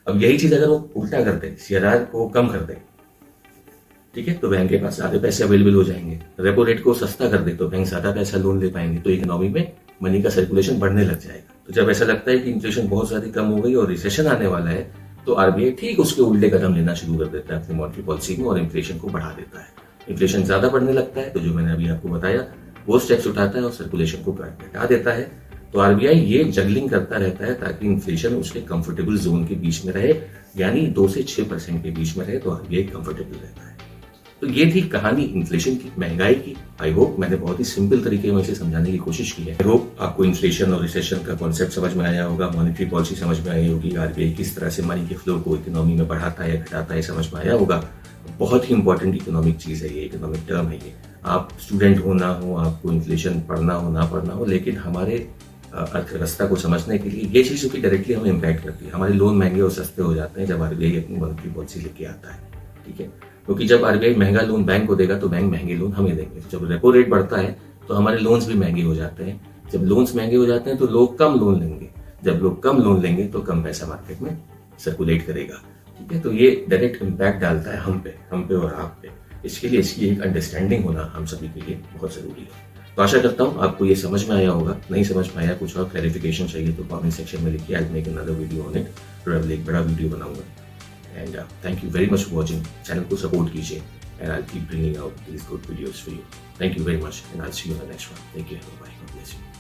अब यही चीज अगर वो उल्टा कर दे, सीआरआर को कम कर दे, ठीक है, तो बैंक के पास ज्यादा पैसे अवेलेबल हो जाएंगे। रेपो रेट को सस्ता कर दे तो बैंक ज्यादा पैसा लोन ले पाएंगे, तो इकोनॉमी में मनी का सर्कुलेशन बढ़ने लग जाएगा। तो जब ऐसा लगता है कि इन्फ्लेशन बहुत ज्यादा कम हो गई और रिसेशन आने वाला है, तो आरबीआई ठीक उसके उल्टे कदम लेना शुरू कर देता है अपनी मॉनेटरी पॉलिसी में और इन्फ्लेशन को बढ़ा देता है। इन्फ्लेशन ज्यादा बढ़ने लगता है तो जो मैंने अभी आपको बताया वो स्टेप्स उठाता है और सर्कुलेशन को घटा देता है। तो आरबीआई ये जगलिंग करता रहता है ताकि इन्फ्लेशन उसके कंफर्टेबल जोन के बीच में रहे, यानी 2 से 6% के बीच में रहे, तो आरबीआई कंफर्टेबल रहता है। तो ये थी कहानी इन्फ्लेशन की, महंगाई की। आई होप मैंने बहुत ही सिंपल तरीके में इसे समझाने की कोशिश की है। आई होप आपको इन्फ्लेशन और रिसेशन का कॉन्सेप्ट समझ में आया होगा, मॉनेटरी पॉलिसी समझ में आई होगी, आरबीआई किस तरह से मनी के फ्लो को इकोनॉमी में बढ़ाता है घटाता है समझ में आया होगा। बहुत ही इंपॉर्टेंट इकोनॉमिक चीज है ये, इकोनॉमिक टर्म है ये। आप स्टूडेंट हो ना हो, आपको इन्फ्लेशन पढ़ना हो ना पढ़ना हो, लेकिन हमारे अर्थव्यवस्था को समझने के लिए ये चीज़ों की डायरेक्टली हमें इम्पैक्ट करती है। हमारे लोन महंगे और सस्ते हो जाते हैं जब आरबीआई अपनी मॉनेटरी पॉलिसी लेके आता है, ठीक है। क्योंकि जब आरबीआई महंगा लोन बैंक को देगा तो बैंक महंगे लोन हमें देंगे। जब रेपो रेट बढ़ता है तो हमारे लोन्स भी महंगे हो जाते हैं। जब लोन्स महंगे हो जाते हैं तो लोग कम लोन लेंगे। जब लोग कम लोन लेंगे तो कम पैसा मार्केट में सर्कुलेट करेगा, ठीक है। तो ये डायरेक्ट इम्पैक्ट डालता है हम पे और आप पे। इसके लिए इसकी एक अंडरस्टैंडिंग होना हम सभी के लिए बहुत जरूरी है। तो आशा करता हूँ आपको ये समझ में आया होगा। नहीं समझ में आया, कुछ और क्लैरिफिकेशन चाहिए तो कमेंट सेक्शन में लिखिए। I make another video on it, फिर एक बड़ा वीडियो बनाऊंगा। And thank you very much for watching. Channel को सपोर्ट कीजिए and I'll keep bringing out these good videos for you. Thank you very much and I'll see you in the next one. Take care. Bye. God bless you.